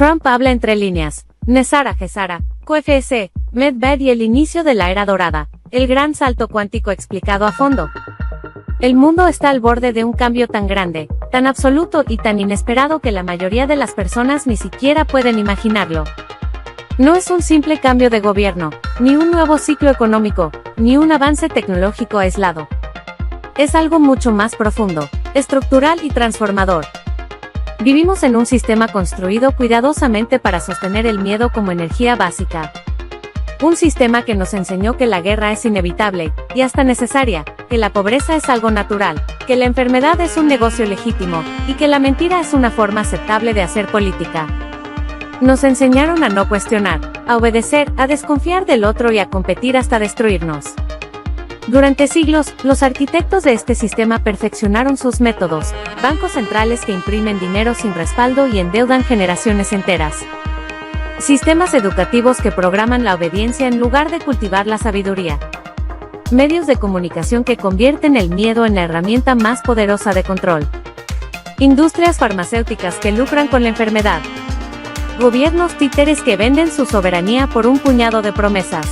Trump habla entre líneas. Nesara Gesara, QFS, Medved y el inicio de la era dorada, el gran salto cuántico explicado a fondo. El mundo está al borde de un cambio tan grande, tan absoluto y tan inesperado que la mayoría de las personas ni siquiera pueden imaginarlo. No es un simple cambio de gobierno, ni un nuevo ciclo económico, ni un avance tecnológico aislado. Es algo mucho más profundo, estructural y transformador. Vivimos en un sistema construido cuidadosamente para sostener el miedo como energía básica. Un sistema que nos enseñó que la guerra es inevitable, y hasta necesaria, que la pobreza es algo natural, que la enfermedad es un negocio legítimo, y que la mentira es una forma aceptable de hacer política. Nos enseñaron a no cuestionar, a obedecer, a desconfiar del otro y a competir hasta destruirnos. Durante siglos, los arquitectos de este sistema perfeccionaron sus métodos, bancos centrales que imprimen dinero sin respaldo y endeudan generaciones enteras. Sistemas educativos que programan la obediencia en lugar de cultivar la sabiduría. Medios de comunicación que convierten el miedo en la herramienta más poderosa de control. Industrias farmacéuticas que lucran con la enfermedad. Gobiernos títeres que venden su soberanía por un puñado de promesas.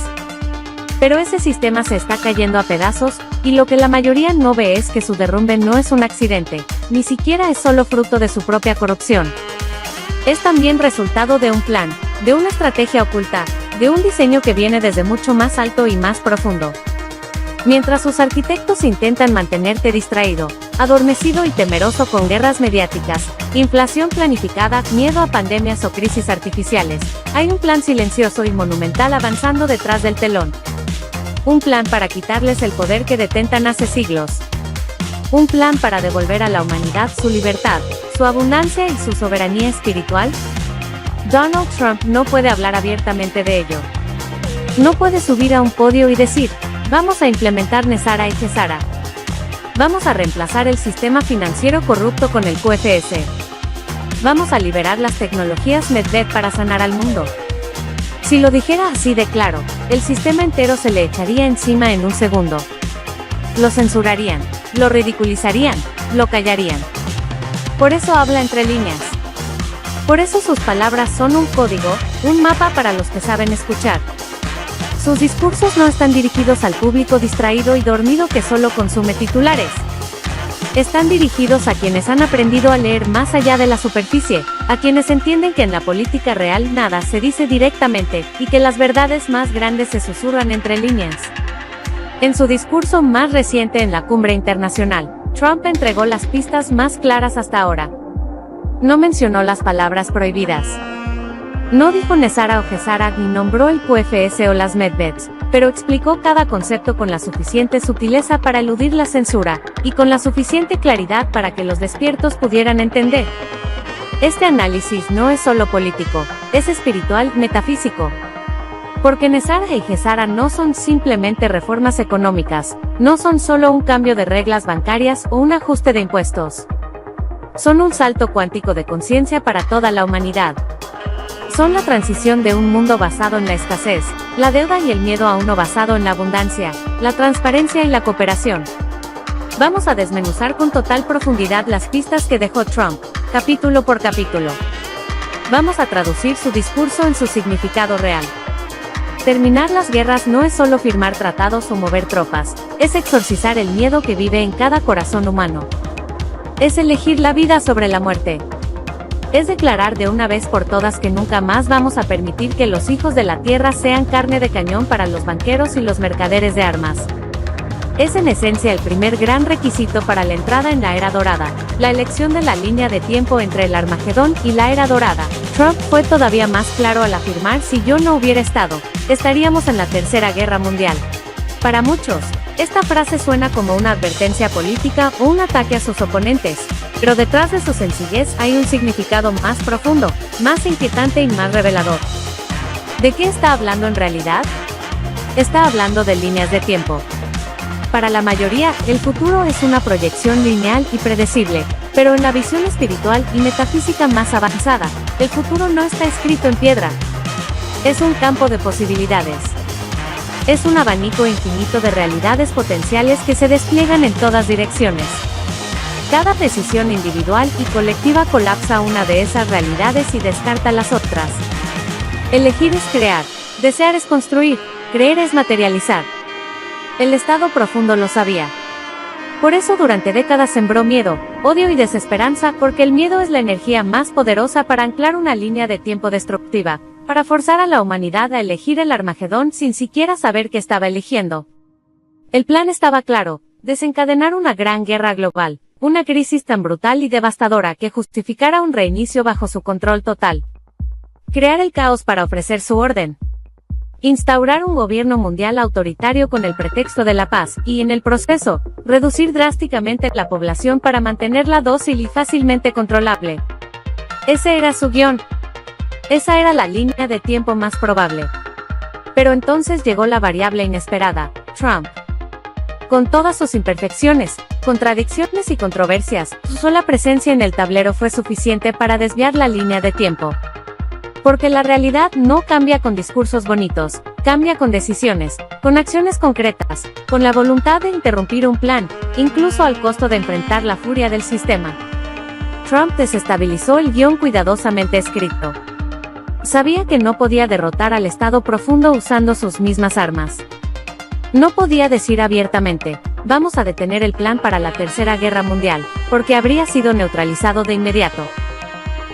Pero ese sistema se está cayendo a pedazos, y lo que la mayoría no ve es que su derrumbe no es un accidente, ni siquiera es solo fruto de su propia corrupción. Es también resultado de un plan, de una estrategia oculta, de un diseño que viene desde mucho más alto y más profundo. Mientras sus arquitectos intentan mantenerte distraído, adormecido y temeroso con guerras mediáticas, inflación planificada, miedo a pandemias o crisis artificiales, hay un plan silencioso y monumental avanzando detrás del telón. Un plan para quitarles el poder que detentan hace siglos. Un plan para devolver a la humanidad su libertad, su abundancia y su soberanía espiritual. Donald Trump no puede hablar abiertamente de ello. No puede subir a un podio y decir, vamos a implementar Nesara y Gesara. Vamos a reemplazar el sistema financiero corrupto con el QFS. Vamos a liberar las tecnologías Medved para sanar al mundo. Si lo dijera así de claro, el sistema entero se le echaría encima en un segundo. Lo censurarían, lo ridiculizarían, lo callarían. Por eso habla entre líneas. Por eso sus palabras son un código, un mapa para los que saben escuchar. Sus discursos no están dirigidos al público distraído y dormido que solo consume titulares. Están dirigidos a quienes han aprendido a leer más allá de la superficie, a quienes entienden que en la política real nada se dice directamente, y que las verdades más grandes se susurran entre líneas. En su discurso más reciente en la cumbre internacional, Trump entregó las pistas más claras hasta ahora. No mencionó las palabras prohibidas. No dijo Nesara o Gesara ni nombró el QFS o las Medveds, pero explicó cada concepto con la suficiente sutileza para eludir la censura, y con la suficiente claridad para que los despiertos pudieran entender. Este análisis no es solo político, es espiritual, metafísico. Porque Nesara y Gesara no son simplemente reformas económicas, no son solo un cambio de reglas bancarias o un ajuste de impuestos. Son un salto cuántico de conciencia para toda la humanidad. Son la transición de un mundo basado en la escasez, la deuda y el miedo a uno basado en la abundancia, la transparencia y la cooperación. Vamos a desmenuzar con total profundidad las pistas que dejó Trump, capítulo por capítulo. Vamos a traducir su discurso en su significado real. Terminar las guerras no es solo firmar tratados o mover tropas, es exorcizar el miedo que vive en cada corazón humano. Es elegir la vida sobre la muerte. Es declarar de una vez por todas que nunca más vamos a permitir que los hijos de la tierra sean carne de cañón para los banqueros y los mercaderes de armas. Es en esencia el primer gran requisito para la entrada en la era dorada, la elección de la línea de tiempo entre el Armagedón y la era dorada. Trump fue todavía más claro al afirmar: si yo no hubiera estado, estaríamos en la Tercera Guerra Mundial. Para muchos, esta frase suena como una advertencia política o un ataque a sus oponentes, pero detrás de su sencillez hay un significado más profundo, más inquietante y más revelador. ¿De qué está hablando en realidad? Está hablando de líneas de tiempo. Para la mayoría, el futuro es una proyección lineal y predecible, pero en la visión espiritual y metafísica más avanzada, el futuro no está escrito en piedra. Es un campo de posibilidades. Es un abanico infinito de realidades potenciales que se despliegan en todas direcciones. Cada decisión individual y colectiva colapsa una de esas realidades y descarta las otras. Elegir es crear, desear es construir, creer es materializar. El Estado profundo lo sabía. Por eso durante décadas sembró miedo, odio y desesperanza, porque el miedo es la energía más poderosa para anclar una línea de tiempo destructiva, para forzar a la humanidad a elegir el Armagedón sin siquiera saber qué estaba eligiendo. El plan estaba claro: desencadenar una gran guerra global, una crisis tan brutal y devastadora que justificara un reinicio bajo su control total. Crear el caos para ofrecer su orden. Instaurar un gobierno mundial autoritario con el pretexto de la paz, y en el proceso, reducir drásticamente la población para mantenerla dócil y fácilmente controlable. Ese era su guión. Esa era la línea de tiempo más probable. Pero entonces llegó la variable inesperada: Trump. Con todas sus imperfecciones, contradicciones y controversias, su sola presencia en el tablero fue suficiente para desviar la línea de tiempo. Porque la realidad no cambia con discursos bonitos, cambia con decisiones, con acciones concretas, con la voluntad de interrumpir un plan, incluso al costo de enfrentar la furia del sistema. Trump desestabilizó el guión cuidadosamente escrito. Sabía que no podía derrotar al Estado profundo usando sus mismas armas. No podía decir abiertamente: vamos a detener el plan para la Tercera Guerra Mundial, porque habría sido neutralizado de inmediato.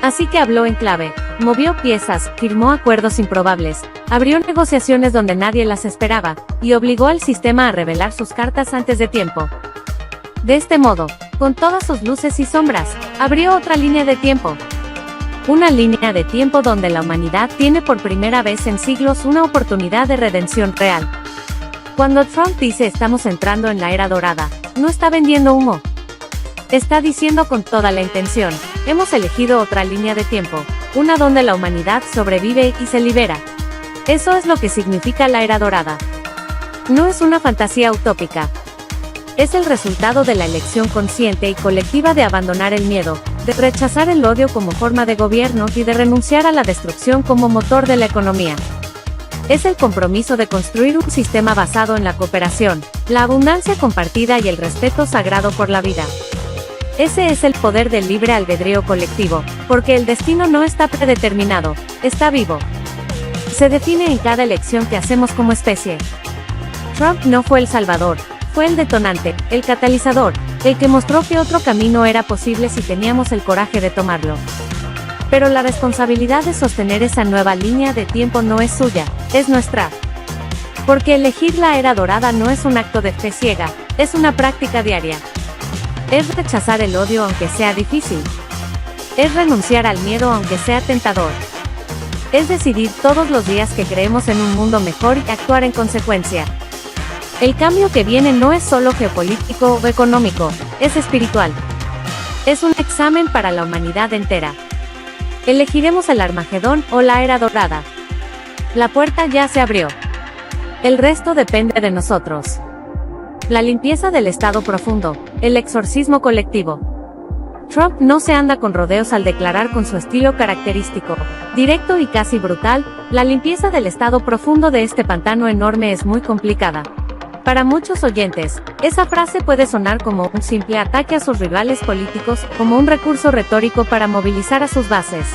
Así que habló en clave, movió piezas, firmó acuerdos improbables, abrió negociaciones donde nadie las esperaba, y obligó al sistema a revelar sus cartas antes de tiempo. De este modo, con todas sus luces y sombras, abrió otra línea de tiempo. Una línea de tiempo donde la humanidad tiene por primera vez en siglos una oportunidad de redención real. Cuando Trump dice estamos entrando en la era dorada, no está vendiendo humo. Está diciendo con toda la intención: hemos elegido otra línea de tiempo, una donde la humanidad sobrevive y se libera. Eso es lo que significa la era dorada. No es una fantasía utópica. Es el resultado de la elección consciente y colectiva de abandonar el miedo, de rechazar el odio como forma de gobierno y de renunciar a la destrucción como motor de la economía. Es el compromiso de construir un sistema basado en la cooperación, la abundancia compartida y el respeto sagrado por la vida. Ese es el poder del libre albedrío colectivo, porque el destino no está predeterminado, está vivo. Se define en cada elección que hacemos como especie. Trump no fue el salvador, fue el detonante, el catalizador, el que mostró que otro camino era posible si teníamos el coraje de tomarlo. Pero la responsabilidad de sostener esa nueva línea de tiempo no es suya, es nuestra. Porque elegir la era dorada no es un acto de fe ciega, es una práctica diaria. Es rechazar el odio aunque sea difícil. Es renunciar al miedo aunque sea tentador. Es decidir todos los días que creemos en un mundo mejor y actuar en consecuencia. El cambio que viene no es solo geopolítico o económico, es espiritual. Es un examen para la humanidad entera. Elegiremos el Armagedón o la era dorada. La puerta ya se abrió. El resto depende de nosotros. La limpieza del Estado profundo, el exorcismo colectivo. Trump no se anda con rodeos al declarar con su estilo característico, directo y casi brutal: la limpieza del Estado profundo de este pantano enorme es muy complicada. Para muchos oyentes, esa frase puede sonar como un simple ataque a sus rivales políticos, como un recurso retórico para movilizar a sus bases.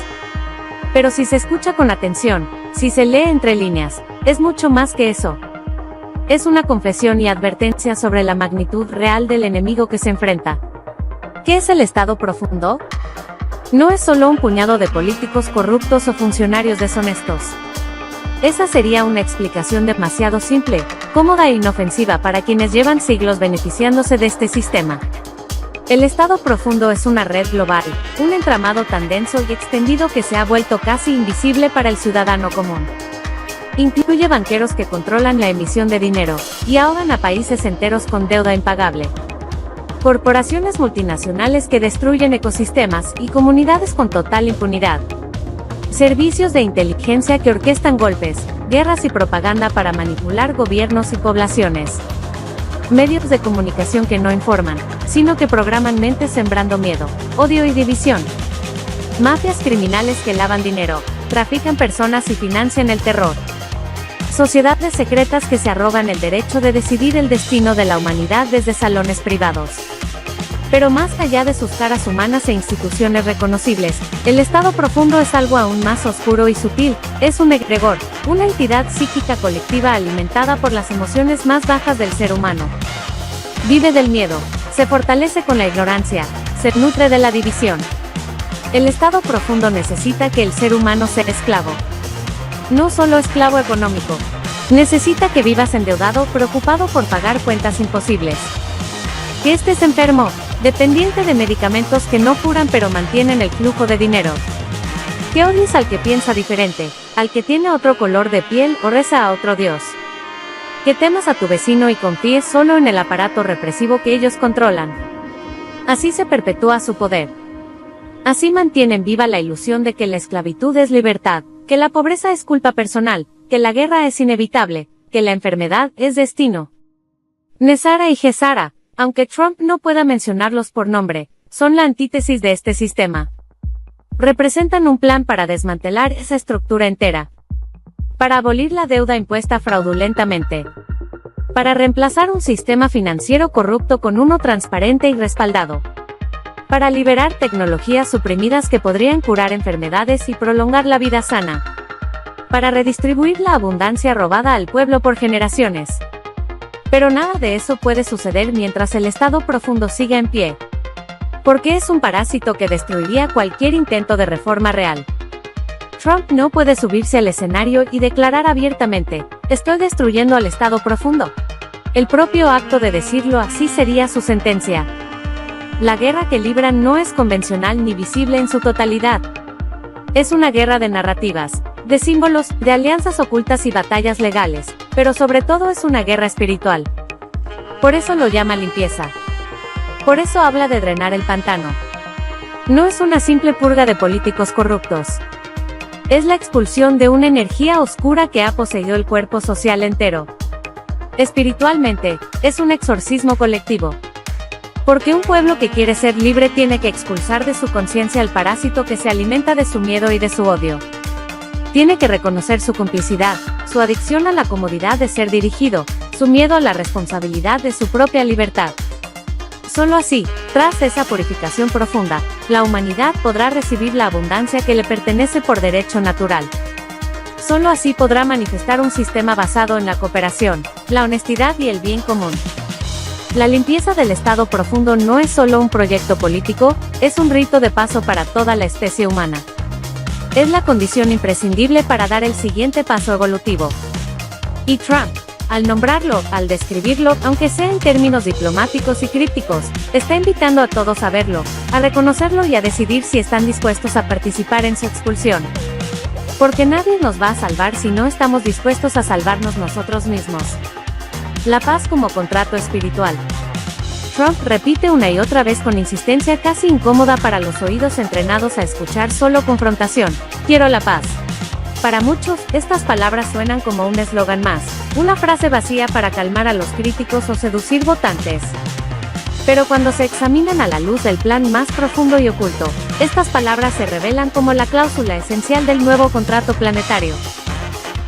Pero si se escucha con atención, si se lee entre líneas, es mucho más que eso. Es una confesión y advertencia sobre la magnitud real del enemigo que se enfrenta. ¿Qué es el Estado profundo? No es solo un puñado de políticos corruptos o funcionarios deshonestos. Esa sería una explicación demasiado simple, cómoda e inofensiva para quienes llevan siglos beneficiándose de este sistema. El Estado profundo es una red global, un entramado tan denso y extendido que se ha vuelto casi invisible para el ciudadano común. Incluye banqueros que controlan la emisión de dinero, y ahogan a países enteros con deuda impagable. Corporaciones multinacionales que destruyen ecosistemas y comunidades con total impunidad. Servicios de inteligencia que orquestan golpes, guerras y propaganda para manipular gobiernos y poblaciones. Medios de comunicación que no informan, sino que programan mentes sembrando miedo, odio y división. Mafias criminales que lavan dinero, trafican personas y financian el terror. Sociedades secretas que se arrogan el derecho de decidir el destino de la humanidad desde salones privados. Pero más allá de sus caras humanas e instituciones reconocibles, el estado profundo es algo aún más oscuro y sutil, es un egregor, una entidad psíquica colectiva alimentada por las emociones más bajas del ser humano. Vive del miedo, se fortalece con la ignorancia, se nutre de la división. El estado profundo necesita que el ser humano sea esclavo. No solo esclavo económico. Necesita que vivas endeudado, preocupado por pagar cuentas imposibles. Que estés enfermo, dependiente de medicamentos que no curan pero mantienen el flujo de dinero. Que odies al que piensa diferente, al que tiene otro color de piel o reza a otro dios. Que temas a tu vecino y confíes solo en el aparato represivo que ellos controlan. Así se perpetúa su poder. Así mantienen viva la ilusión de que la esclavitud es libertad, que la pobreza es culpa personal, que la guerra es inevitable, que la enfermedad es destino. NESARA y GESARA, aunque Trump no pueda mencionarlos por nombre, son la antítesis de este sistema. Representan un plan para desmantelar esa estructura entera. Para abolir la deuda impuesta fraudulentamente. Para reemplazar un sistema financiero corrupto con uno transparente y respaldado. Para liberar tecnologías suprimidas que podrían curar enfermedades y prolongar la vida sana. Para redistribuir la abundancia robada al pueblo por generaciones. Pero nada de eso puede suceder mientras el estado profundo siga en pie. Porque es un parásito que destruiría cualquier intento de reforma real. Trump no puede subirse al escenario y declarar abiertamente, estoy destruyendo al estado profundo. El propio acto de decirlo así sería su sentencia. La guerra que libran no es convencional ni visible en su totalidad. Es una guerra de narrativas, de símbolos, de alianzas ocultas y batallas legales, pero sobre todo es una guerra espiritual. Por eso lo llama limpieza. Por eso habla de drenar el pantano. No es una simple purga de políticos corruptos. Es la expulsión de una energía oscura que ha poseído el cuerpo social entero. Espiritualmente, es un exorcismo colectivo. Porque un pueblo que quiere ser libre tiene que expulsar de su conciencia al parásito que se alimenta de su miedo y de su odio. Tiene que reconocer su complicidad, su adicción a la comodidad de ser dirigido, su miedo a la responsabilidad de su propia libertad. Solo así, tras esa purificación profunda, la humanidad podrá recibir la abundancia que le pertenece por derecho natural. Solo así podrá manifestar un sistema basado en la cooperación, la honestidad y el bien común. La limpieza del estado profundo no es solo un proyecto político, es un rito de paso para toda la especie humana. Es la condición imprescindible para dar el siguiente paso evolutivo. Y Trump, al nombrarlo, al describirlo, aunque sea en términos diplomáticos y crípticos, está invitando a todos a verlo, a reconocerlo y a decidir si están dispuestos a participar en su expulsión. Porque nadie nos va a salvar si no estamos dispuestos a salvarnos nosotros mismos. La paz como contrato espiritual. Trump repite una y otra vez con insistencia casi incómoda para los oídos entrenados a escuchar solo confrontación, quiero la paz. Para muchos, estas palabras suenan como un eslogan más, una frase vacía para calmar a los críticos o seducir votantes. Pero cuando se examinan a la luz del plan más profundo y oculto, estas palabras se revelan como la cláusula esencial del nuevo contrato planetario.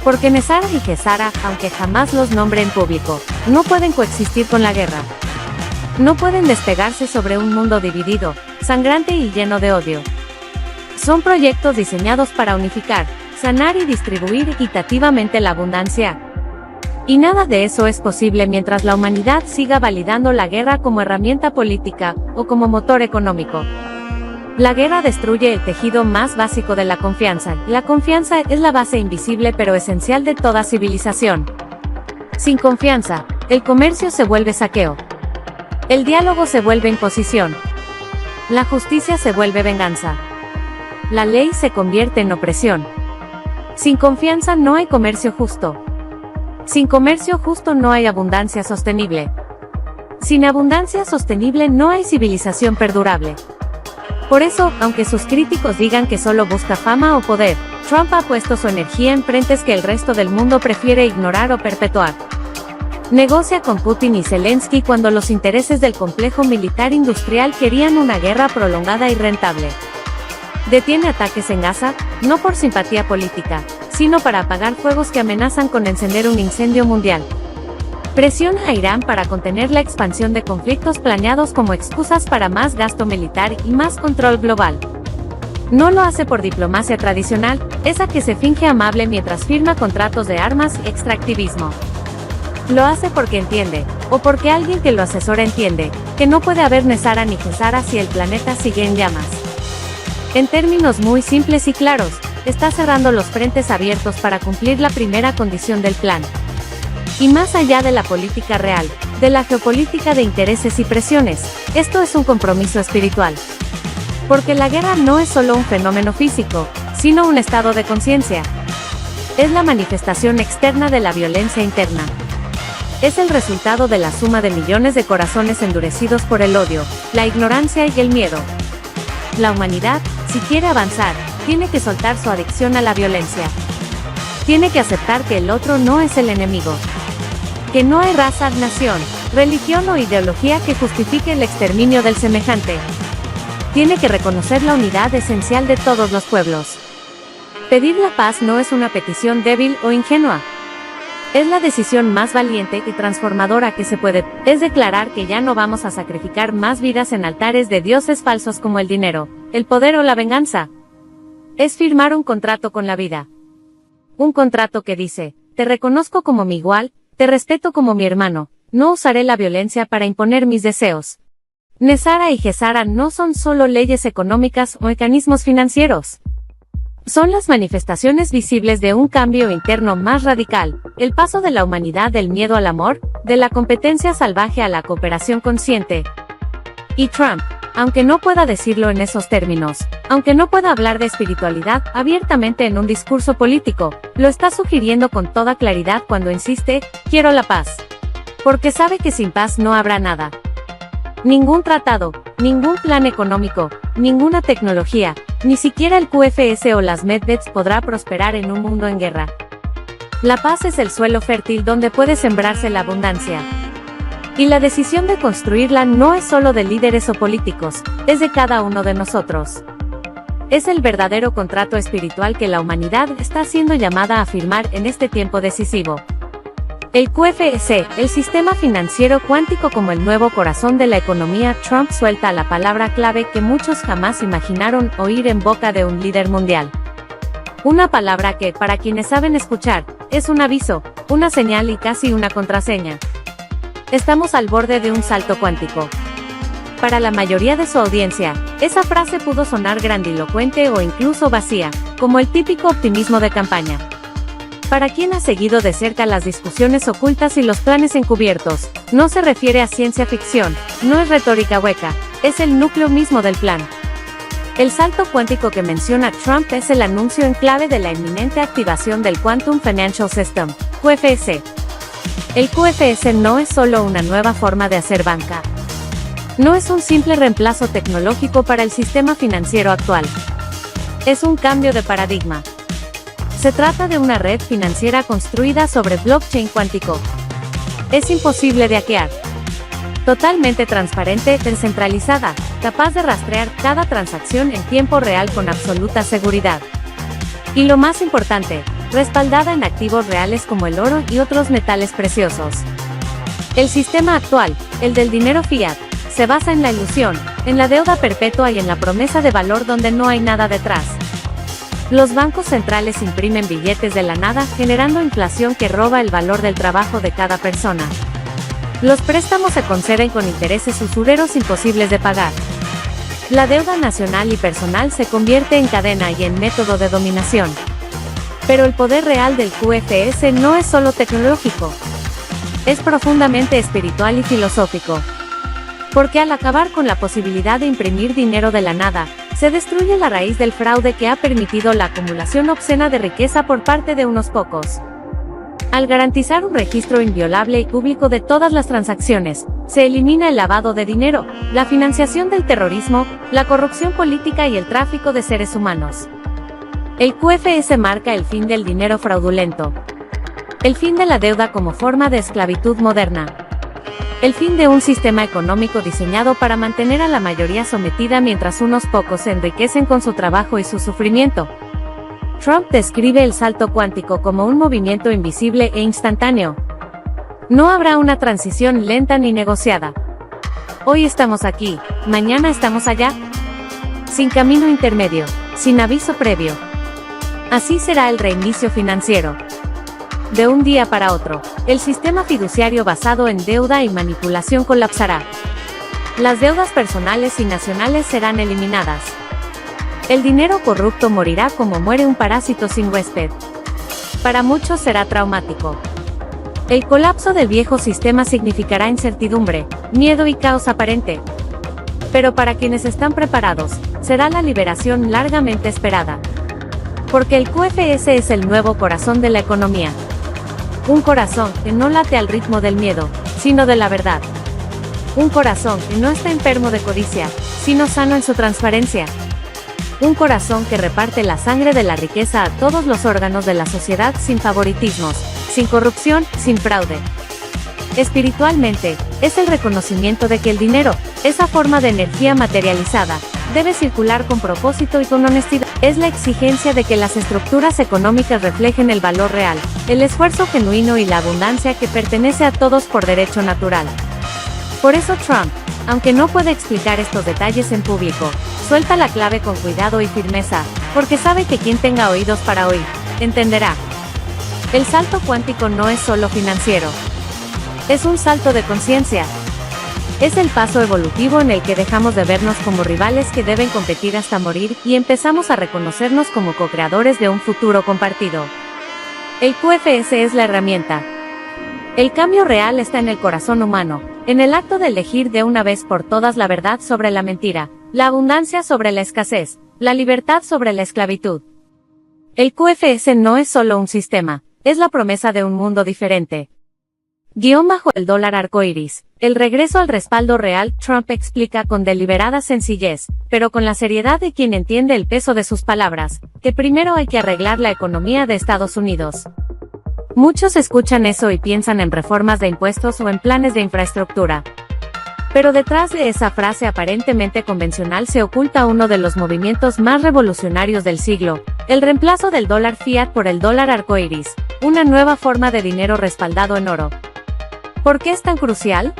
Porque NESARA y GESARA, aunque jamás los nombre en público, no pueden coexistir con la guerra. No pueden despegarse sobre un mundo dividido, sangrante y lleno de odio. Son proyectos diseñados para unificar, sanar y distribuir equitativamente la abundancia. Y nada de eso es posible mientras la humanidad siga validando la guerra como herramienta política, o como motor económico. La guerra destruye el tejido más básico de la confianza. La confianza es la base invisible pero esencial de toda civilización. Sin confianza, el comercio se vuelve saqueo. El diálogo se vuelve imposición. La justicia se vuelve venganza. La ley se convierte en opresión. Sin confianza no hay comercio justo. Sin comercio justo no hay abundancia sostenible. Sin abundancia sostenible no hay civilización perdurable. Por eso, aunque sus críticos digan que solo busca fama o poder, Trump ha puesto su energía en frentes que el resto del mundo prefiere ignorar o perpetuar. Negocia con Putin y Zelensky cuando los intereses del complejo militar industrial querían una guerra prolongada y rentable. Detiene ataques en Gaza, no por simpatía política, sino para apagar fuegos que amenazan con encender un incendio mundial. Presiona a Irán para contener la expansión de conflictos planeados como excusas para más gasto militar y más control global. No lo hace por diplomacia tradicional, esa que se finge amable mientras firma contratos de armas y extractivismo. Lo hace porque entiende, o porque alguien que lo asesora entiende, que no puede haber Nesara ni Gesara si el planeta sigue en llamas. En términos muy simples y claros, está cerrando los frentes abiertos para cumplir la primera condición del plan. Y más allá de la política real, de la geopolítica de intereses y presiones, esto es un compromiso espiritual. Porque la guerra no es solo un fenómeno físico, sino un estado de conciencia. Es la manifestación externa de la violencia interna. Es el resultado de la suma de millones de corazones endurecidos por el odio, la ignorancia y el miedo. La humanidad, si quiere avanzar, tiene que soltar su adicción a la violencia. Tiene que aceptar que el otro no es el enemigo. Que no hay raza, nación, religión o ideología que justifique el exterminio del semejante. Tiene que reconocer la unidad esencial de todos los pueblos. Pedir la paz no es una petición débil o ingenua. Es la decisión más valiente y transformadora que se puede. Es declarar que ya no vamos a sacrificar más vidas en altares de dioses falsos como el dinero, el poder o la venganza. Es firmar un contrato con la vida. Un contrato que dice, te reconozco como mi igual, te respeto como mi hermano, no usaré la violencia para imponer mis deseos. Nesara y Gesara no son solo leyes económicas o mecanismos financieros. Son las manifestaciones visibles de un cambio interno más radical, el paso de la humanidad del miedo al amor, de la competencia salvaje a la cooperación consciente. Y Trump, aunque no pueda decirlo en esos términos, aunque no pueda hablar de espiritualidad abiertamente en un discurso político, lo está sugiriendo con toda claridad cuando insiste, quiero la paz. Porque sabe que sin paz no habrá nada. Ningún tratado, ningún plan económico, ninguna tecnología, ni siquiera el QFS o las Medveds podrá prosperar en un mundo en guerra. La paz es el suelo fértil donde puede sembrarse la abundancia. Y la decisión de construirla no es solo de líderes o políticos, es de cada uno de nosotros. Es el verdadero contrato espiritual que la humanidad está siendo llamada a firmar en este tiempo decisivo. El QFS, el sistema financiero cuántico como el nuevo corazón de la economía. Trump suelta la palabra clave que muchos jamás imaginaron oír en boca de un líder mundial. Una palabra que, para quienes saben escuchar, es un aviso, una señal y casi una contraseña. Estamos al borde de un salto cuántico. Para la mayoría de su audiencia, esa frase pudo sonar grandilocuente o incluso vacía, como el típico optimismo de campaña. Para quien ha seguido de cerca las discusiones ocultas y los planes encubiertos, no se refiere a ciencia ficción, no es retórica hueca, es el núcleo mismo del plan. El salto cuántico que menciona Trump es el anuncio en clave de la inminente activación del Quantum Financial System, QFS. El QFS no es solo una nueva forma de hacer banca. No es un simple reemplazo tecnológico para el sistema financiero actual. Es un cambio de paradigma. Se trata de una red financiera construida sobre blockchain cuántico. Es imposible de hackear. Totalmente transparente, descentralizada, capaz de rastrear cada transacción en tiempo real con absoluta seguridad. Y lo más importante, respaldada en activos reales como el oro y otros metales preciosos. El sistema actual, el del dinero fiat, se basa en la ilusión, en la deuda perpetua y en la promesa de valor donde no hay nada detrás. Los bancos centrales imprimen billetes de la nada, generando inflación que roba el valor del trabajo de cada persona. Los préstamos se conceden con intereses usureros imposibles de pagar. La deuda nacional y personal se convierte en cadena y en método de dominación. Pero el poder real del QFS no es solo tecnológico. Es profundamente espiritual y filosófico. Porque al acabar con la posibilidad de imprimir dinero de la nada, se destruye la raíz del fraude que ha permitido la acumulación obscena de riqueza por parte de unos pocos. Al garantizar un registro inviolable y público de todas las transacciones, se elimina el lavado de dinero, la financiación del terrorismo, la corrupción política y el tráfico de seres humanos. El QFS marca el fin del dinero fraudulento. El fin de la deuda como forma de esclavitud moderna. El fin de un sistema económico diseñado para mantener a la mayoría sometida mientras unos pocos se enriquecen con su trabajo y su sufrimiento. Trump describe el salto cuántico como un movimiento invisible e instantáneo. No habrá una transición lenta ni negociada. Hoy estamos aquí, mañana estamos allá. Sin camino intermedio, sin aviso previo. Así será el reinicio financiero. De un día para otro, el sistema fiduciario basado en deuda y manipulación colapsará. Las deudas personales y nacionales serán eliminadas. El dinero corrupto morirá como muere un parásito sin huésped. Para muchos será traumático. El colapso del viejo sistema significará incertidumbre, miedo y caos aparente. Pero para quienes están preparados, será la liberación largamente esperada. Porque el QFS es el nuevo corazón de la economía. Un corazón que no late al ritmo del miedo, sino de la verdad. Un corazón que no está enfermo de codicia, sino sano en su transparencia. Un corazón que reparte la sangre de la riqueza a todos los órganos de la sociedad sin favoritismos, sin corrupción, sin fraude. Espiritualmente, es el reconocimiento de que el dinero, esa forma de energía materializada, debe circular con propósito y con honestidad. Es la exigencia de que las estructuras económicas reflejen el valor real, el esfuerzo genuino y la abundancia que pertenece a todos por derecho natural. Por eso Trump, aunque no puede explicar estos detalles en público, suelta la clave con cuidado y firmeza, porque sabe que quien tenga oídos para oír, entenderá. El salto cuántico no es solo financiero. Es un salto de conciencia. Es el paso evolutivo en el que dejamos de vernos como rivales que deben competir hasta morir y empezamos a reconocernos como co-creadores de un futuro compartido. El QFS es la herramienta. El cambio real está en el corazón humano, en el acto de elegir de una vez por todas la verdad sobre la mentira, la abundancia sobre la escasez, la libertad sobre la esclavitud. El QFS no es solo un sistema, es la promesa de un mundo diferente. _el dólar arcoíris, el regreso al respaldo real. Trump explica con deliberada sencillez, pero con la seriedad de quien entiende el peso de sus palabras, que primero hay que arreglar la economía de Estados Unidos. Muchos escuchan eso y piensan en reformas de impuestos o en planes de infraestructura. Pero detrás de esa frase aparentemente convencional se oculta uno de los movimientos más revolucionarios del siglo, el reemplazo del dólar fiat por el dólar arcoíris, una nueva forma de dinero respaldado en oro. ¿Por qué es tan crucial?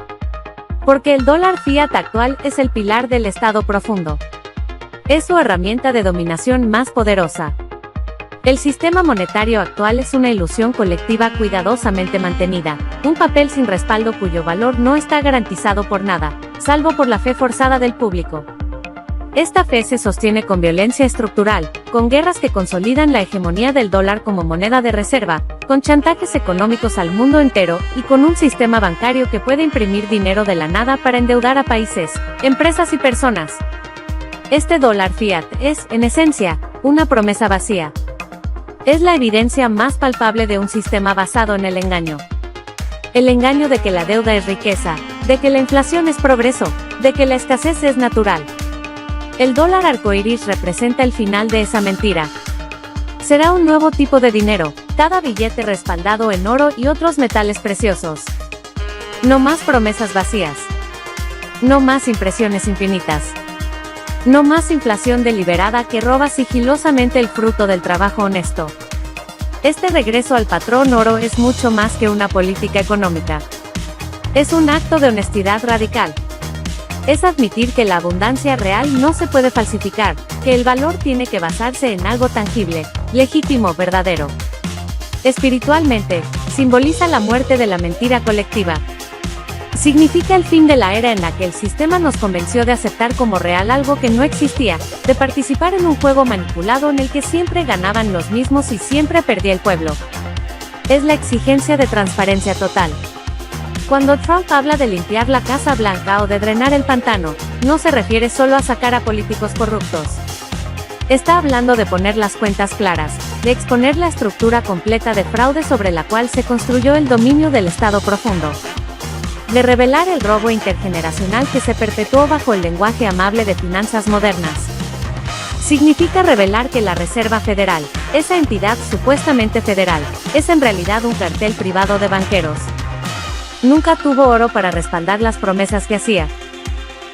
Porque el dólar fiat actual es el pilar del Estado profundo. Es su herramienta de dominación más poderosa. El sistema monetario actual es una ilusión colectiva cuidadosamente mantenida, un papel sin respaldo cuyo valor no está garantizado por nada, salvo por la fe forzada del público. Esta fe se sostiene con violencia estructural, con guerras que consolidan la hegemonía del dólar como moneda de reserva, con chantajes económicos al mundo entero, y con un sistema bancario que puede imprimir dinero de la nada para endeudar a países, empresas y personas. Este dólar fiat es, en esencia, una promesa vacía. Es la evidencia más palpable de un sistema basado en el engaño. El engaño de que la deuda es riqueza, de que la inflación es progreso, de que la escasez es natural. El dólar arcoíris representa el final de esa mentira. Será un nuevo tipo de dinero, cada billete respaldado en oro y otros metales preciosos. No más promesas vacías. No más impresiones infinitas. No más inflación deliberada que roba sigilosamente el fruto del trabajo honesto. Este regreso al patrón oro es mucho más que una política económica. Es un acto de honestidad radical. Es admitir que la abundancia real no se puede falsificar, que el valor tiene que basarse en algo tangible, legítimo, verdadero. Espiritualmente, simboliza la muerte de la mentira colectiva. Significa el fin de la era en la que el sistema nos convenció de aceptar como real algo que no existía, de participar en un juego manipulado en el que siempre ganaban los mismos y siempre perdía el pueblo. Es la exigencia de transparencia total. Cuando Trump habla de limpiar la Casa Blanca o de drenar el pantano, no se refiere solo a sacar a políticos corruptos. Está hablando de poner las cuentas claras, de exponer la estructura completa de fraude sobre la cual se construyó el dominio del Estado profundo. De revelar el robo intergeneracional que se perpetuó bajo el lenguaje amable de finanzas modernas. Significa revelar que la Reserva Federal, esa entidad supuestamente federal, es en realidad un cartel privado de banqueros. Nunca tuvo oro para respaldar las promesas que hacía.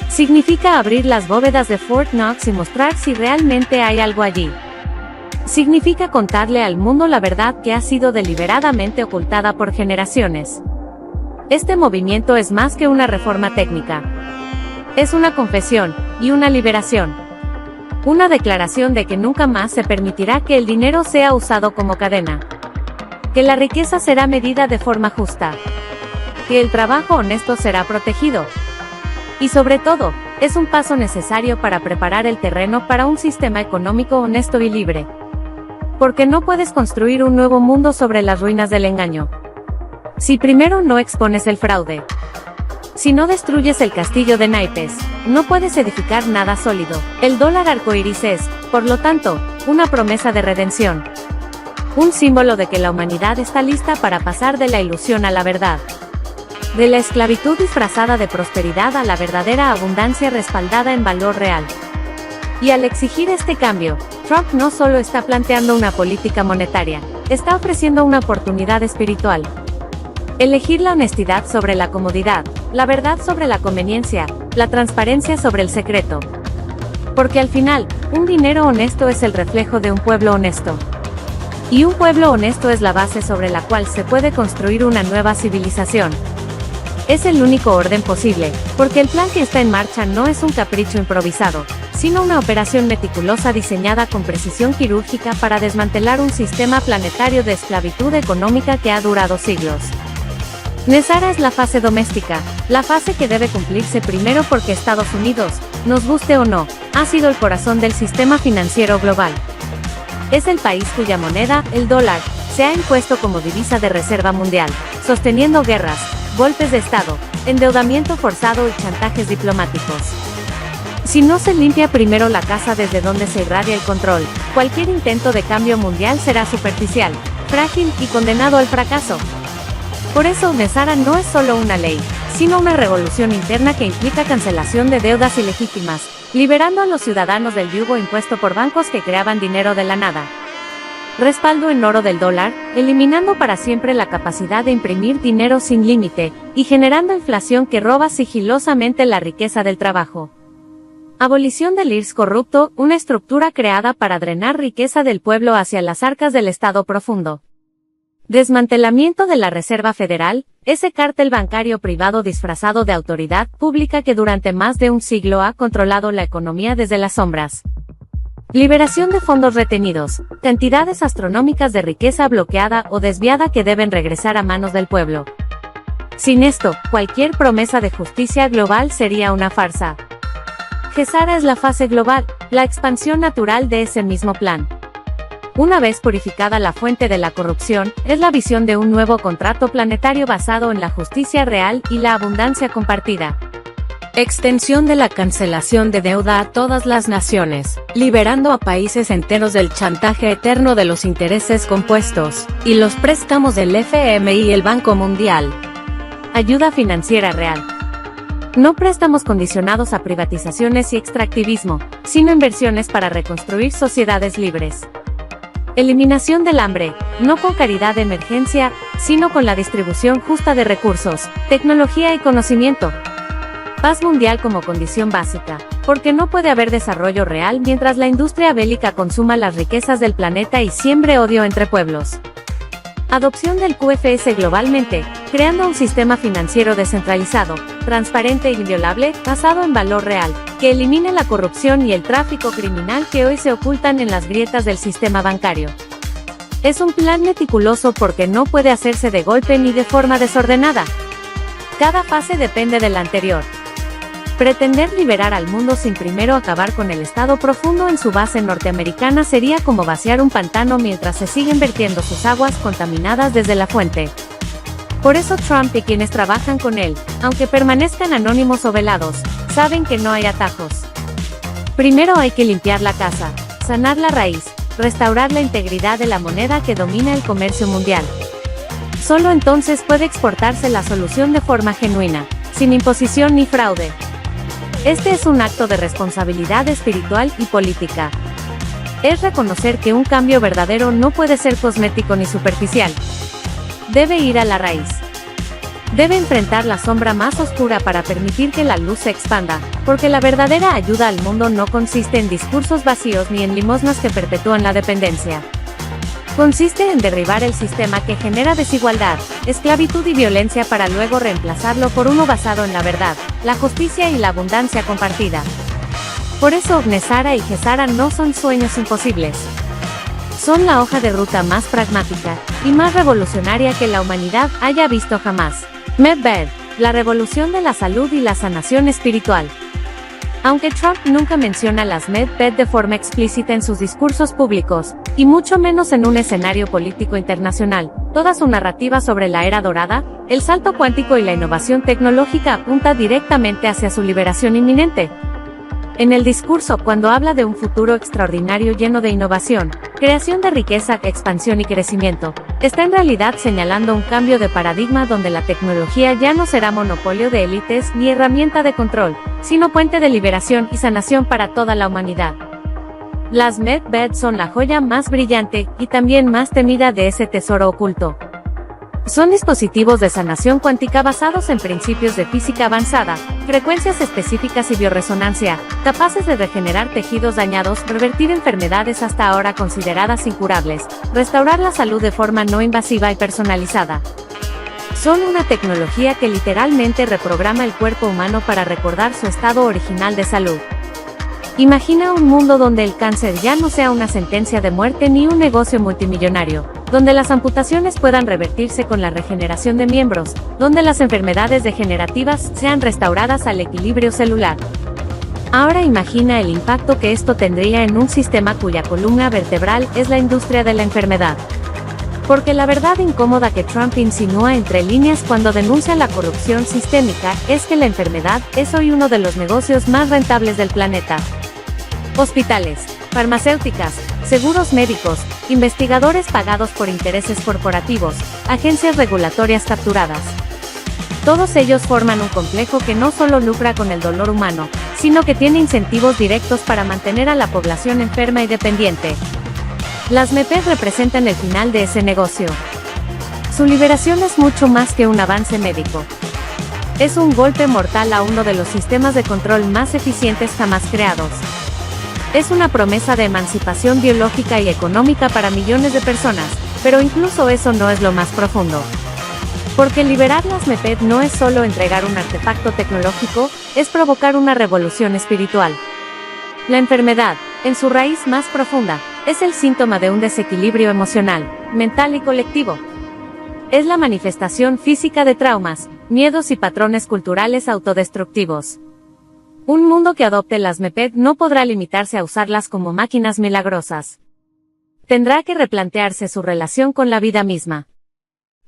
Significa abrir las bóvedas de Fort Knox y mostrar si realmente hay algo allí. Significa contarle al mundo la verdad que ha sido deliberadamente ocultada por generaciones. Este movimiento es más que una reforma técnica. Es una confesión y una liberación. Una declaración de que nunca más se permitirá que el dinero sea usado como cadena. Que la riqueza será medida de forma justa. Que el trabajo honesto será protegido. Y sobre todo, es un paso necesario para preparar el terreno para un sistema económico honesto y libre. Porque no puedes construir un nuevo mundo sobre las ruinas del engaño. Si primero no expones el fraude. Si no destruyes el castillo de naipes, no puedes edificar nada sólido. El dólar arcoíris es, por lo tanto, una promesa de redención. Un símbolo de que la humanidad está lista para pasar de la ilusión a la verdad. De la esclavitud disfrazada de prosperidad a la verdadera abundancia respaldada en valor real. Y al exigir este cambio, Trump no solo está planteando una política monetaria, está ofreciendo una oportunidad espiritual. Elegir la honestidad sobre la comodidad, la verdad sobre la conveniencia, la transparencia sobre el secreto. Porque al final, un dinero honesto es el reflejo de un pueblo honesto. Y un pueblo honesto es la base sobre la cual se puede construir una nueva civilización. Es el único orden posible, porque el plan que está en marcha no es un capricho improvisado, sino una operación meticulosa diseñada con precisión quirúrgica para desmantelar un sistema planetario de esclavitud económica que ha durado siglos. NESARA es la fase doméstica, la fase que debe cumplirse primero porque Estados Unidos, nos guste o no, ha sido el corazón del sistema financiero global. Es el país cuya moneda, el dólar, se ha impuesto como divisa de reserva mundial, sosteniendo guerras, golpes de Estado, endeudamiento forzado y chantajes diplomáticos. Si no se limpia primero la casa desde donde se irradia el control, cualquier intento de cambio mundial será superficial, frágil y condenado al fracaso. Por eso NESARA no es solo una ley, sino una revolución interna que implica cancelación de deudas ilegítimas, liberando a los ciudadanos del yugo impuesto por bancos que creaban dinero de la nada. Respaldo en oro del dólar, eliminando para siempre la capacidad de imprimir dinero sin límite, y generando inflación que roba sigilosamente la riqueza del trabajo. Abolición del IRS corrupto, una estructura creada para drenar riqueza del pueblo hacia las arcas del Estado profundo. Desmantelamiento de la Reserva Federal, ese cártel bancario privado disfrazado de autoridad pública que durante más de un siglo ha controlado la economía desde las sombras. Liberación de fondos retenidos, cantidades astronómicas de riqueza bloqueada o desviada que deben regresar a manos del pueblo. Sin esto, cualquier promesa de justicia global sería una farsa. GESARA es la fase global, la expansión natural de ese mismo plan. Una vez purificada la fuente de la corrupción, es la visión de un nuevo contrato planetario basado en la justicia real y la abundancia compartida. Extensión de la cancelación de deuda a todas las naciones, liberando a países enteros del chantaje eterno de los intereses compuestos, y los préstamos del FMI y el Banco Mundial. Ayuda financiera real. No préstamos condicionados a privatizaciones y extractivismo, sino inversiones para reconstruir sociedades libres. Eliminación del hambre, no con caridad de emergencia, sino con la distribución justa de recursos, tecnología y conocimiento. Paz mundial como condición básica, porque no puede haber desarrollo real mientras la industria bélica consuma las riquezas del planeta y siembre odio entre pueblos. Adopción del QFS globalmente, creando un sistema financiero descentralizado, transparente e inviolable, basado en valor real, que elimine la corrupción y el tráfico criminal que hoy se ocultan en las grietas del sistema bancario. Es un plan meticuloso porque no puede hacerse de golpe ni de forma desordenada. Cada fase depende de la anterior. Pretender liberar al mundo sin primero acabar con el Estado profundo en su base norteamericana sería como vaciar un pantano mientras se siguen vertiendo sus aguas contaminadas desde la fuente. Por eso Trump y quienes trabajan con él, aunque permanezcan anónimos o velados, saben que no hay atajos. Primero hay que limpiar la casa, sanar la raíz, restaurar la integridad de la moneda que domina el comercio mundial. Solo entonces puede exportarse la solución de forma genuina, sin imposición ni fraude. Este es un acto de responsabilidad espiritual y política. Es reconocer que un cambio verdadero no puede ser cosmético ni superficial. Debe ir a la raíz. Debe enfrentar la sombra más oscura para permitir que la luz se expanda, porque la verdadera ayuda al mundo no consiste en discursos vacíos ni en limosnas que perpetúan la dependencia. Consiste en derribar el sistema que genera desigualdad, esclavitud y violencia para luego reemplazarlo por uno basado en la verdad, la justicia y la abundancia compartida. Por eso, NESARA y GESARA no son sueños imposibles. Son la hoja de ruta más pragmática y más revolucionaria que la humanidad haya visto jamás. MedBed, la revolución de la salud y la sanación espiritual. Aunque Trump nunca menciona las MedBed de forma explícita en sus discursos públicos, y mucho menos en un escenario político internacional, toda su narrativa sobre la era dorada, el salto cuántico y la innovación tecnológica apunta directamente hacia su liberación inminente. En el discurso, cuando habla de un futuro extraordinario lleno de innovación, creación de riqueza, expansión y crecimiento, está en realidad señalando un cambio de paradigma donde la tecnología ya no será monopolio de élites ni herramienta de control, sino puente de liberación y sanación para toda la humanidad. Las MedBed son la joya más brillante y también más temida de ese tesoro oculto. Son dispositivos de sanación cuántica basados en principios de física avanzada, frecuencias específicas y bioresonancia, capaces de regenerar tejidos dañados, revertir enfermedades hasta ahora consideradas incurables, restaurar la salud de forma no invasiva y personalizada. Son una tecnología que literalmente reprograma el cuerpo humano para recordar su estado original de salud. Imagina un mundo donde el cáncer ya no sea una sentencia de muerte ni un negocio multimillonario, donde las amputaciones puedan revertirse con la regeneración de miembros, donde las enfermedades degenerativas sean restauradas al equilibrio celular. Ahora imagina el impacto que esto tendría en un sistema cuya columna vertebral es la industria de la enfermedad. Porque la verdad incómoda que Trump insinúa entre líneas cuando denuncia la corrupción sistémica es que la enfermedad es hoy uno de los negocios más rentables del planeta. Hospitales, farmacéuticas, seguros médicos, investigadores pagados por intereses corporativos, agencias regulatorias capturadas. Todos ellos forman un complejo que no solo lucra con el dolor humano, sino que tiene incentivos directos para mantener a la población enferma y dependiente. Las MedBed representan el final de ese negocio. Su liberación es mucho más que un avance médico. Es un golpe mortal a uno de los sistemas de control más eficientes jamás creados. Es una promesa de emancipación biológica y económica para millones de personas, pero incluso eso no es lo más profundo. Porque liberar las MedBed no es solo entregar un artefacto tecnológico, es provocar una revolución espiritual. La enfermedad, en su raíz más profunda, es el síntoma de un desequilibrio emocional, mental y colectivo. Es la manifestación física de traumas, miedos y patrones culturales autodestructivos. Un mundo que adopte las MedBed no podrá limitarse a usarlas como máquinas milagrosas. Tendrá que replantearse su relación con la vida misma.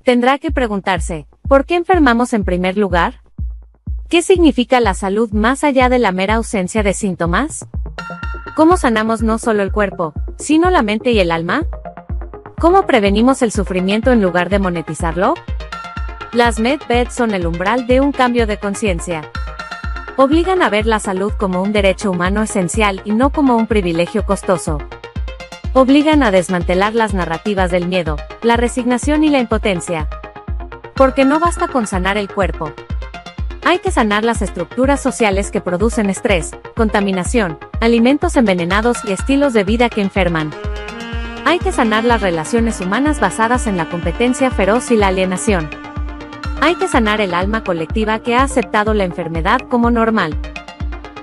Tendrá que preguntarse, ¿por qué enfermamos en primer lugar? ¿Qué significa la salud más allá de la mera ausencia de síntomas? ¿Cómo sanamos no solo el cuerpo, sino la mente y el alma? ¿Cómo prevenimos el sufrimiento en lugar de monetizarlo? Las MedBed son el umbral de un cambio de conciencia. Obligan a ver la salud como un derecho humano esencial y no como un privilegio costoso. Obligan a desmantelar las narrativas del miedo, la resignación y la impotencia. Porque no basta con sanar el cuerpo. Hay que sanar las estructuras sociales que producen estrés, contaminación, alimentos envenenados y estilos de vida que enferman. Hay que sanar las relaciones humanas basadas en la competencia feroz y la alienación. Hay que sanar el alma colectiva que ha aceptado la enfermedad como normal.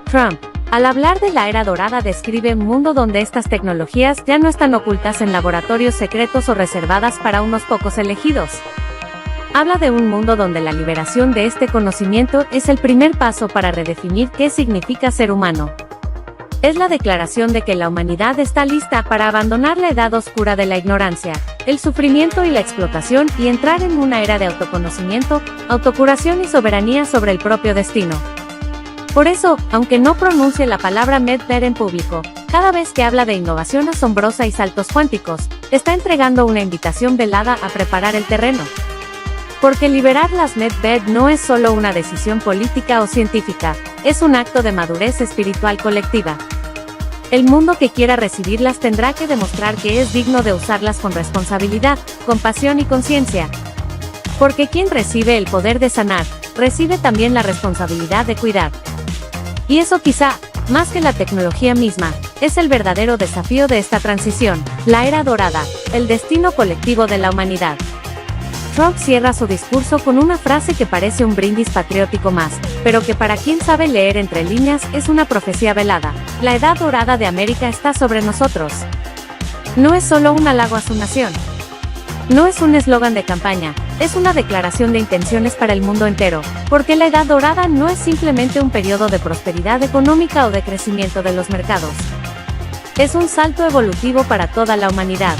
Trump, al hablar de la era dorada, describe un mundo donde estas tecnologías ya no están ocultas en laboratorios secretos o reservadas para unos pocos elegidos. Habla de un mundo donde la liberación de este conocimiento es el primer paso para redefinir qué significa ser humano. Es la declaración de que la humanidad está lista para abandonar la edad oscura de la ignorancia, el sufrimiento y la explotación y entrar en una era de autoconocimiento, autocuración y soberanía sobre el propio destino. Por eso, aunque no pronuncie la palabra MedBed en público, cada vez que habla de innovación asombrosa y saltos cuánticos, está entregando una invitación velada a preparar el terreno. Porque liberar las MedBed no es solo una decisión política o científica, es un acto de madurez espiritual colectiva. El mundo que quiera recibirlas tendrá que demostrar que es digno de usarlas con responsabilidad, compasión y conciencia. Porque quien recibe el poder de sanar, recibe también la responsabilidad de cuidar. Y eso quizá, más que la tecnología misma, es el verdadero desafío de esta transición, la era dorada, el destino colectivo de la humanidad. Trump cierra su discurso con una frase que parece un brindis patriótico más, pero que para quien sabe leer entre líneas es una profecía velada. La edad dorada de América está sobre nosotros. No es solo un halago a su nación. No es un eslogan de campaña, es una declaración de intenciones para el mundo entero, porque la edad dorada no es simplemente un periodo de prosperidad económica o de crecimiento de los mercados. Es un salto evolutivo para toda la humanidad.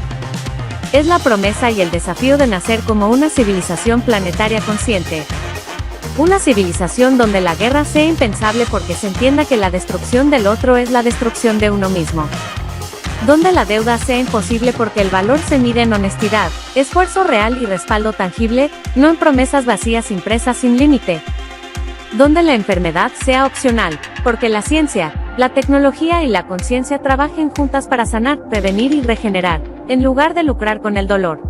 Es la promesa y el desafío de nacer como una civilización planetaria consciente. Una civilización donde la guerra sea impensable porque se entienda que la destrucción del otro es la destrucción de uno mismo. Donde la deuda sea imposible porque el valor se mide en honestidad, esfuerzo real y respaldo tangible, no en promesas vacías impresas sin límite. Donde la enfermedad sea opcional, porque la ciencia, la tecnología y la conciencia trabajen juntas para sanar, prevenir y regenerar, en lugar de lucrar con el dolor.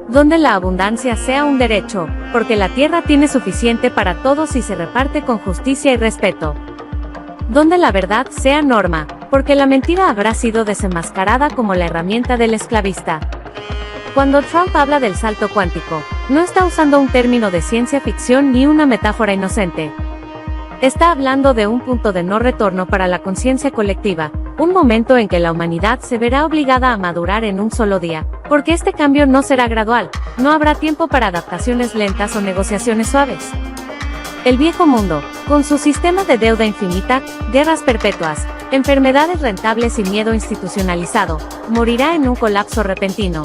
Donde la abundancia sea un derecho, porque la tierra tiene suficiente para todos y se reparte con justicia y respeto. Donde la verdad sea norma, porque la mentira habrá sido desenmascarada como la herramienta del esclavista. Cuando Trump habla del salto cuántico, no está usando un término de ciencia ficción ni una metáfora inocente. Está hablando de un punto de no retorno para la conciencia colectiva, un momento en que la humanidad se verá obligada a madurar en un solo día, porque este cambio no será gradual, no habrá tiempo para adaptaciones lentas o negociaciones suaves. El viejo mundo, con su sistema de deuda infinita, guerras perpetuas, enfermedades rentables y miedo institucionalizado, morirá en un colapso repentino.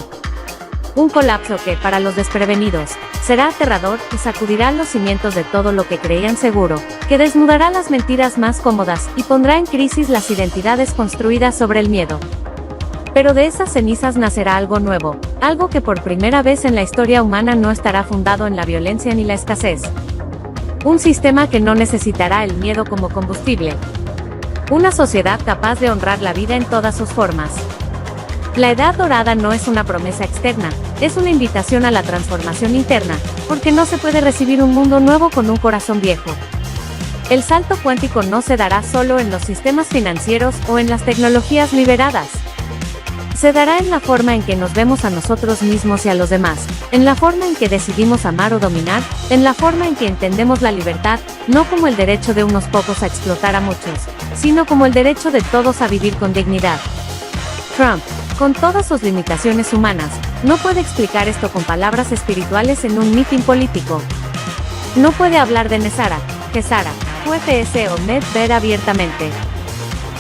Un colapso que, para los desprevenidos, será aterrador y sacudirá los cimientos de todo lo que creían seguro, que desnudará las mentiras más cómodas y pondrá en crisis las identidades construidas sobre el miedo. Pero de esas cenizas nacerá algo nuevo, algo que por primera vez en la historia humana no estará fundado en la violencia ni la escasez. Un sistema que no necesitará el miedo como combustible. Una sociedad capaz de honrar la vida en todas sus formas. La edad dorada no es una promesa externa, es una invitación a la transformación interna, porque no se puede recibir un mundo nuevo con un corazón viejo. El salto cuántico no se dará solo en los sistemas financieros o en las tecnologías liberadas. Se dará en la forma en que nos vemos a nosotros mismos y a los demás, en la forma en que decidimos amar o dominar, en la forma en que entendemos la libertad, no como el derecho de unos pocos a explotar a muchos, sino como el derecho de todos a vivir con dignidad. Trump, con todas sus limitaciones humanas, no puede explicar esto con palabras espirituales en un mitin político. No puede hablar de Nesara, Gesara, QFS o Medved abiertamente.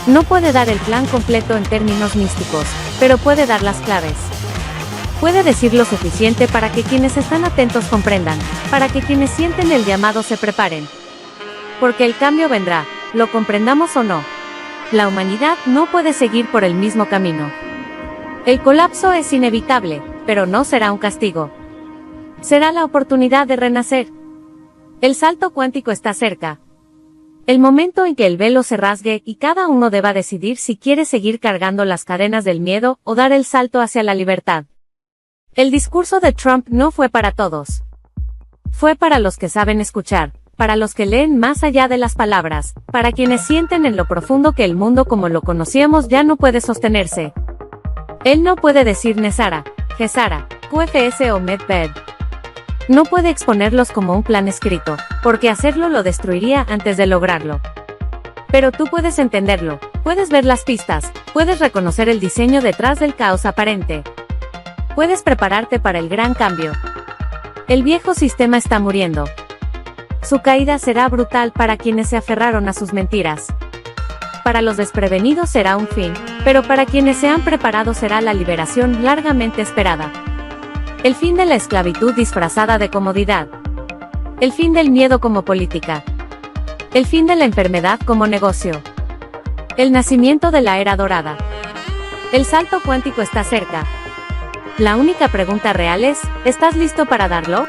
No puede dar el plan completo en términos místicos, pero puede dar las claves. Puede decir lo suficiente para que quienes están atentos comprendan, para que quienes sienten el llamado se preparen. Porque el cambio vendrá, lo comprendamos o no. La humanidad no puede seguir por el mismo camino. El colapso es inevitable, pero no será un castigo. Será la oportunidad de renacer. El salto cuántico está cerca. El momento en que el velo se rasgue y cada uno deba decidir si quiere seguir cargando las cadenas del miedo o dar el salto hacia la libertad. El discurso de Trump no fue para todos. Fue para los que saben escuchar, para los que leen más allá de las palabras, para quienes sienten en lo profundo que el mundo como lo conocíamos ya no puede sostenerse. Él no puede decir Nesara, Gesara, QFS o Medved. No puede exponerlos como un plan escrito, porque hacerlo lo destruiría antes de lograrlo. Pero tú puedes entenderlo, puedes ver las pistas, puedes reconocer el diseño detrás del caos aparente. Puedes prepararte para el gran cambio. El viejo sistema está muriendo. Su caída será brutal para quienes se aferraron a sus mentiras. Para los desprevenidos será un fin, pero para quienes se han preparado será la liberación largamente esperada. El fin de la esclavitud disfrazada de comodidad. El fin del miedo como política. El fin de la enfermedad como negocio. El nacimiento de la era dorada. El salto cuántico está cerca. La única pregunta real es, ¿estás listo para darlo?